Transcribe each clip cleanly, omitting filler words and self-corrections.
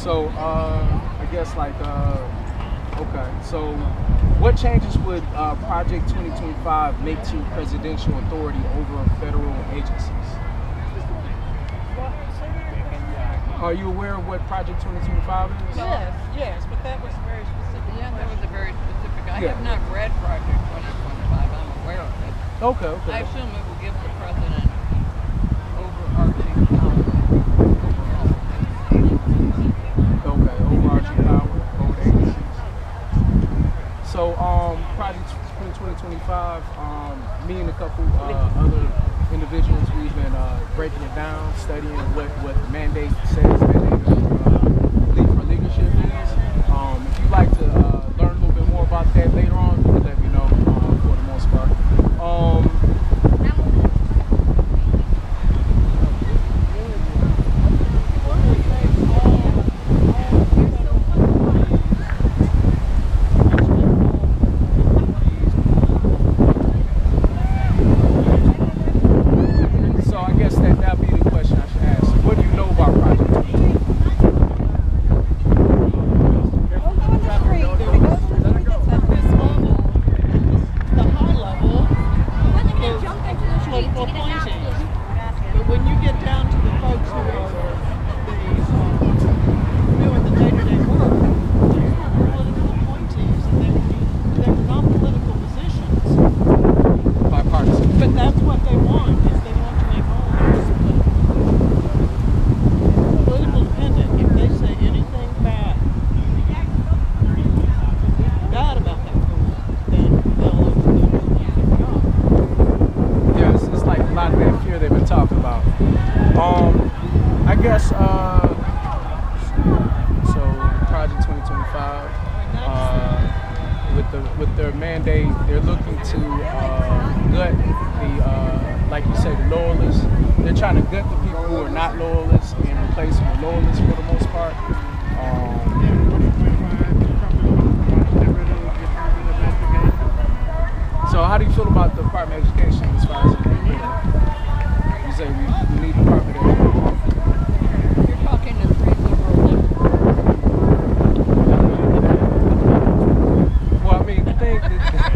So, I guess like, okay. So, what changes would Project 2025 make to presidential authority over federal agencies? Are you aware of what Project 2025 is? Yes, but that was very specific. Yeah, that was a very specific. I have not read Project 2025. I'm aware of it. Okay. I assume it will give the president overarching power overall. Okay, overarching power over agencies. So, Project 2025, me and a couple other individuals, we've been breaking it down, studying what the mandate says for leadership is. If you'd like to learn a little bit more about that later on, you can let me know for the most part. With their mandate, they're looking to gut the, like you say, the loyalists. They're trying to gut the people who are not loyalists and replace them with loyalists for the most part. So how do you feel about the Department of Education as far as you say we need the Department of Education? You're talking to three liberal.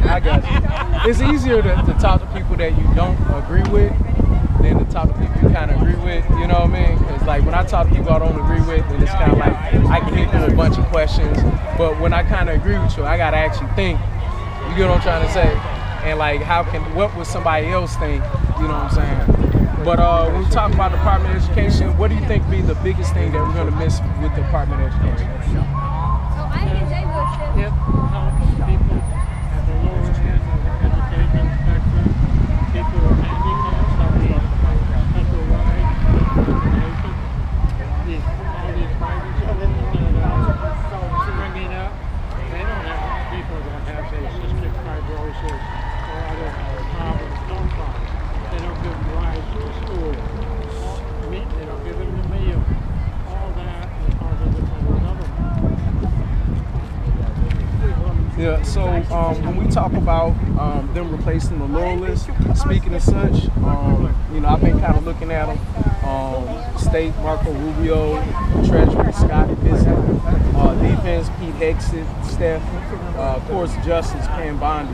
I got you. It's easier to talk to people that you don't agree with than to talk to people you kind of agree with, you know what I mean? It's like when I talk to people I don't agree with, then it's kind of like I can hit them with a bunch of questions, but when I kind of agree with you, I got to actually think, you get what I'm trying to say? And like what would somebody else think, you know what I'm saying? But when we talk about the Department of Education, what do you think be the biggest thing that we're going to miss with the Department of Education? Yep. People at the lower end of the education spectrum, people who are handicapped, some of the special rights, discrimination, all these private schools that are springing up, they don't have people that have, say, cystic fibrosis or other problems, don't problems. They don't give them rights to school. They don't give them the meal. All that is part of the federal government. Yeah, so when we talk about them replacing the loyalists, speaking as such, you know, I've been kind of looking at them. State, Marco Rubio, Treasury, Scott Dixon, Defense, Pete Hegseth, Steph, of course, Justice, Pam Bondi.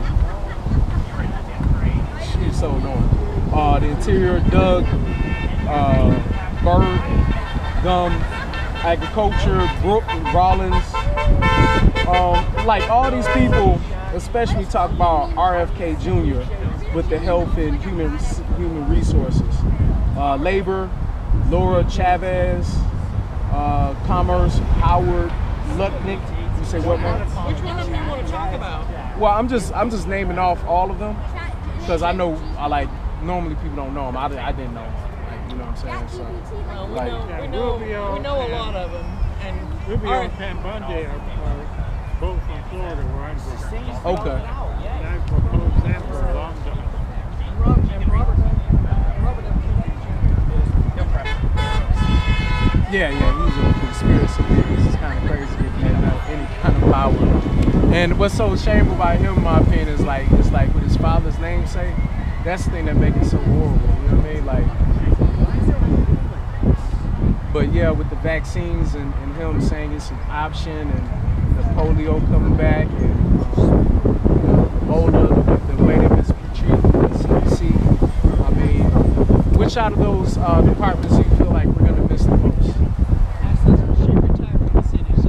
She's so annoying. The Interior, Doug, Bird, Gum, Agriculture, Brooke, Rollins. Like all these people, especially talk about RFK Jr. with the health and human resources. Labor, Laura Chavez, Commerce, Howard, Lutnick. You say what, man? Which one of you want to talk about? Well, I'm just naming off all of them because I know normally people don't know them. I didn't know them. Like, you know what I'm saying? So, we know a lot of them. And Rubio and Pam Bondi are both from Florida, where I'm from. Okay. And I've proposed them for a long time. Yeah, he's a conspiracy theorist. It's kind of crazy getting any kind of power. And what's so shameful about him, in my opinion, is like it's like with his father's namesake. That's the thing that makes it so horrible. You know what I mean? Like, but yeah, with the vaccines and him him saying it's an option, and the polio coming back, and Ebola, the way they've been treated in the CDC. I mean, which out of those departments do you feel like we're going to miss the most? She retired from the CDC.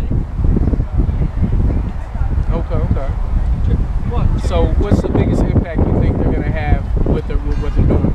Okay. What? So what's the biggest impact you think they're going to have with what they're doing?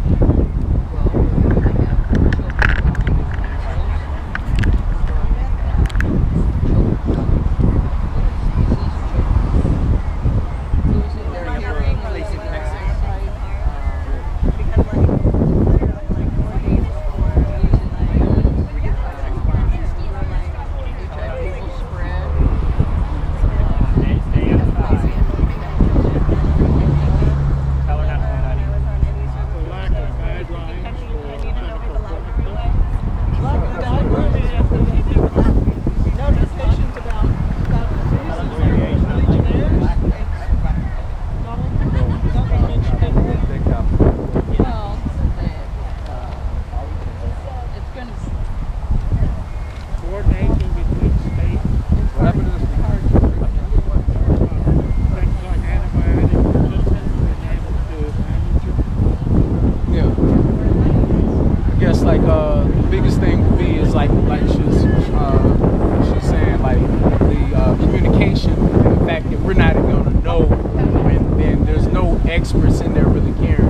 Experts in there really caring.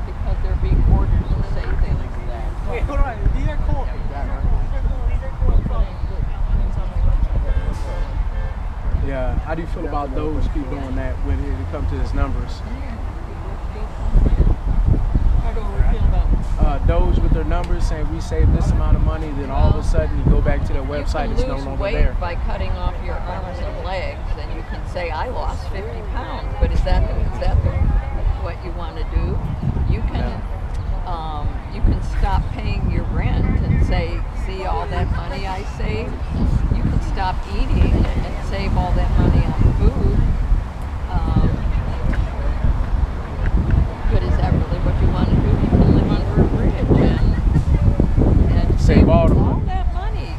Because they're being ordered to say things like that. Wait, hold on. These are cool. Yeah. How do you feel about those people doing that when it comes to his numbers? How do we feel about Those with their numbers saying we saved this amount of money, then all of a sudden you go back to their website, it's no longer weight there. by cutting off your arms and legs, and you can say I lost 50 pounds. But is that what you want to do? You can stop paying your rent and say, see all that money I saved. You can stop eating and save all that money on food. But is that really what you want to do? You can live under a bridge and Save all the all money. that money.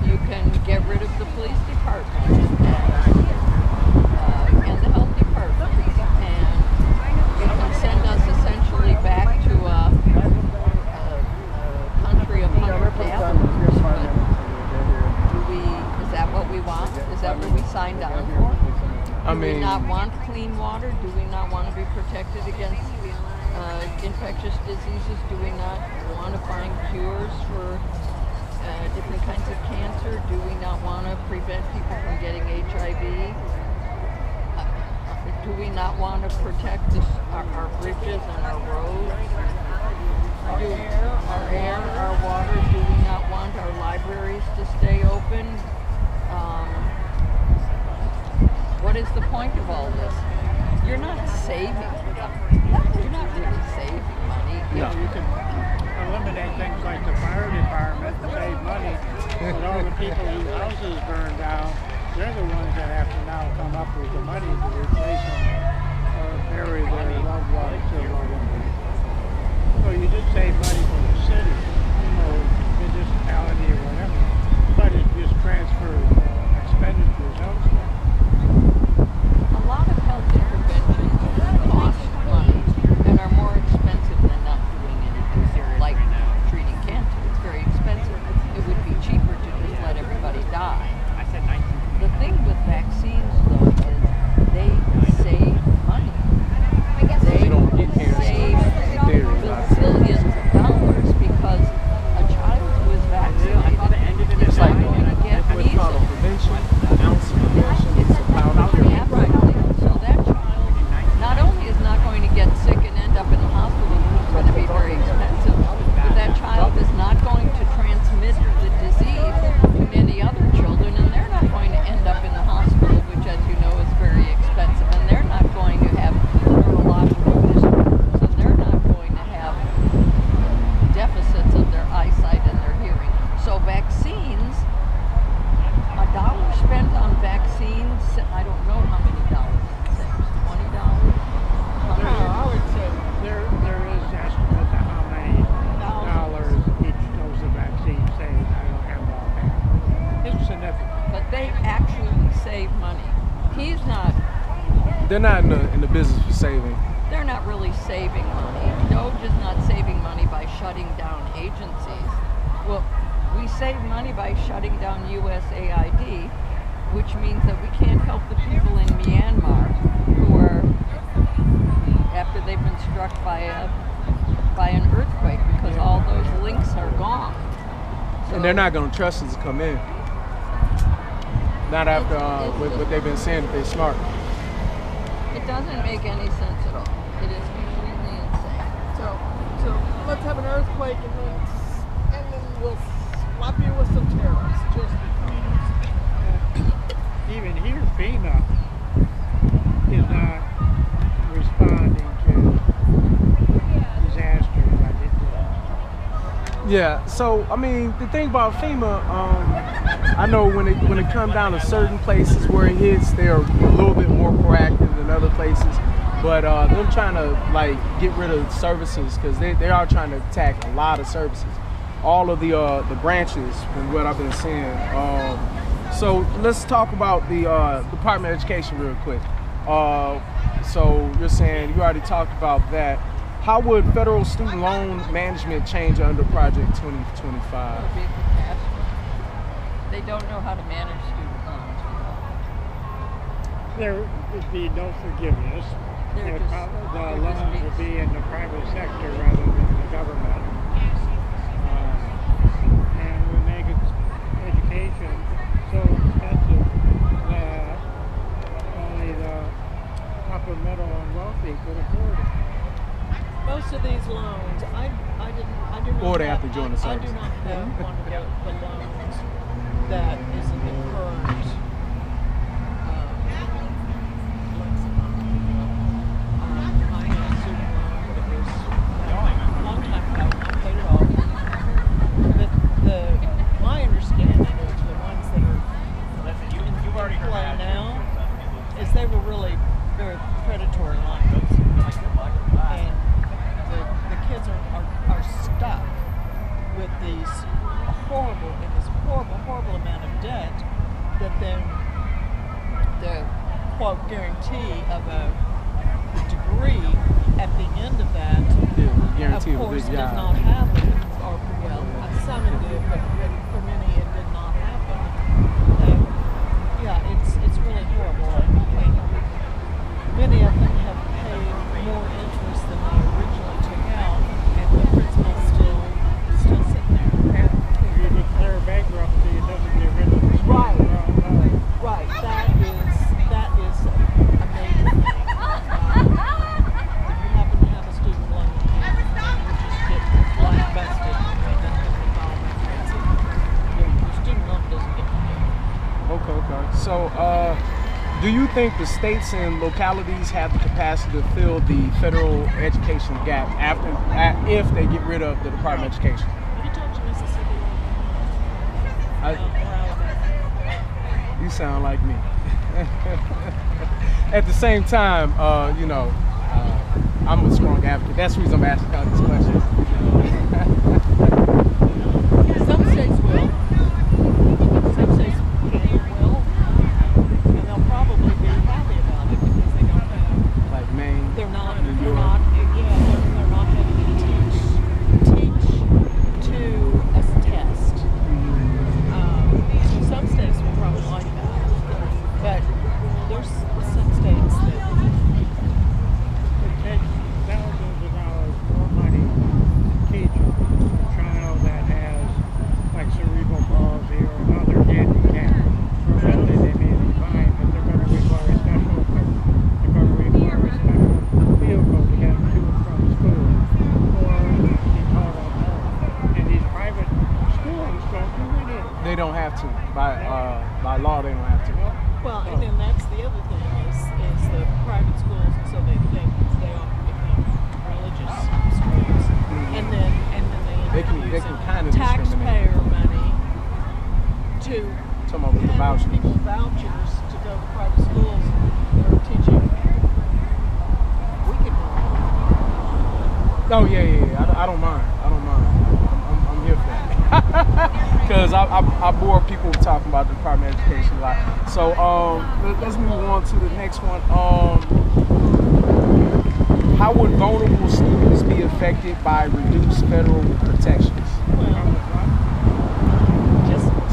You can get rid of the police department and the health department, and you can send us essentially back to a country of 100 gatherers. But is that what we want? Is that what we signed on for? I Do mean, we not want clean water? Do we not want to be protected against infectious diseases? Do we not want to find cures for different kinds of cancer? Do we not want to prevent people from getting HIV? Do we not want to protect our bridges and our roads? Our air, our water? Do we not want our libraries to stay open? What is the point of all this? You're not saving money. You're not really saving money. You know, you can eliminate things like the fire department and save money, but all the people whose houses burn down, they're the ones that have to now come up with the money to replace them or bury their loved ones. So you just save money for the city or municipality or whatever, but it just transfers expenditures elsewhere. A lot of health interventions cost money and are more expensive than not doing anything, like treating cancer. It's very expensive. It would be cheaper to just let everybody die. The thing with vaccines, though, is they save money. They don't get cancer. save save money. He's not. They're not in the business for saving. They're not really saving money. Doge is not saving money by shutting down agencies. Well, we save money by shutting down USAID, which means that we can't help the people in Myanmar who are, after they've been struck by an earthquake, because all those links are gone. So, And they're not going to trust us to come in. Not after what they've been saying that they're smart. It doesn't make any sense at all. It is completely insane. So let's have an earthquake and then we'll slap you with some tariffs just because. Even here, FEMA is not responding to disasters like it did. Yeah. So I mean, the thing about FEMA, I know when it comes down to certain places where it hits, they're a little bit more proactive than other places. But them trying to like get rid of services, because they are trying to attack a lot of services, all of the branches from what I've been seeing. So let's talk about the Department of Education real quick. So you're saying you already talked about that. How would federal student loan management change under Project 2025? It would be a catastrophe. They don't know how to manage student loans. There would be no forgiveness. The loans would be in the private sector rather than the government. And we make education so expensive that only the upper middle and wealthy could afford it. Most of these loans, I do not Or they have to have, join the I service. do not have one of the loans that is in the current lexicon. I had a student loan, but it was a long time ago, and I paid it off. But my understanding of the ones that are in play now is they were really very predatory loans. And the kids are stuck with these horrible amount of debt that then the quote guarantee of a degree at the end of that, Guarantee of of a course, good does job. not happen. Or some it did, but for many it did not happen. It's really horrible. And many of them have paid more interest than they originally took out, and the principal's still sitting there. If you declare bankruptcy, it doesn't get rid of the Right. loan. Right. That is a major thing. If you happen to have a student loan, you just get blackbusted and then file bankruptcy. Your student loan doesn't get paid. Okay. So, do you think the states and localities have the capacity to fill the federal education gap if they get rid of the Department of Education? Have you talked to Mississippi or I, Alabama? you sound like me. At the same time, I'm a strong advocate. That's the reason I'm asking all these questions. Some states will. Some states will. And they'll probably be happy about it because they don't have. Like Maine. They're not New York. they're not having to teach to a test. So some states will probably like that. But there's some states that It takes thousands of dollars more money to teach a child that has like cerebral palsy or another handicap. Really, they may be fine, but they're going to require special equipment. They're going to require a special vehicle to get them to and from school, or be taught at home. And these private schools don't do any of it. They don't have to. By law, they don't have to. well, and then that's the other thing is the private schools, and so they often become religious schools, and then They can use kind of discriminate. taxpayer money to Talking about with the have vouchers. people vouchers to go to private schools that are teaching wicked more. Oh yeah. I don't mind. I'm here for that. because I bore people talking about the Department of Education a lot. So let's move on to the next one. How would vulnerable students be affected by reduced federal protections?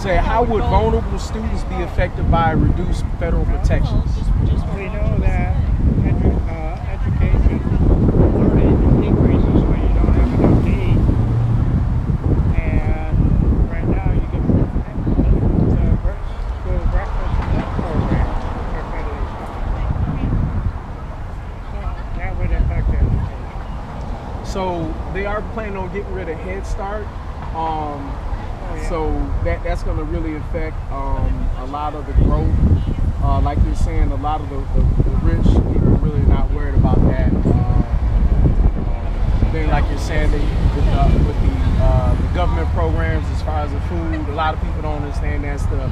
Say, how would vulnerable students be affected by reduced federal protections? We know that education learning decreases when you don't have enough to eat. And right now you get the school breakfast and lunch program for federally funded. So that would affect education. So they are planning on getting rid of Head Start. So that's going to really affect a lot of the growth. Like you're saying, a lot of the rich people really not worried about that. Then, like you're saying, with the government programs as far as the food, a lot of people don't understand that's the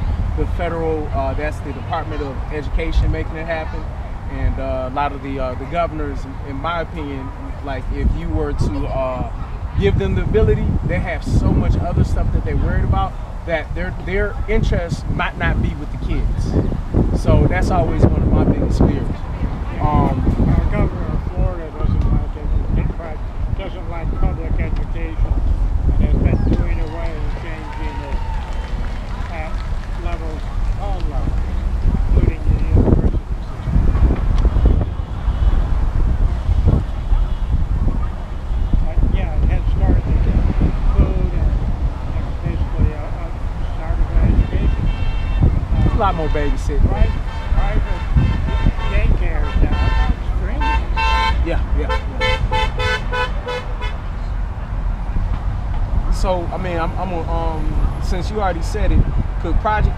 federal, that's the Department of Education making it happen. And a lot of the governors, in my opinion, like if you were to give them the ability, they have so much other stuff that they're worried about that their interest might not be with the kids. So that's always one of my biggest fears. Our governor of Florida doesn't like public education and has been doing away with changing it at levels, all levels, including the university system. Yeah, it had started to get food and basically a start of education. A lot more babysitting. Private daycares now, extremely. Yeah. So I mean, I'm since you already said it, could Project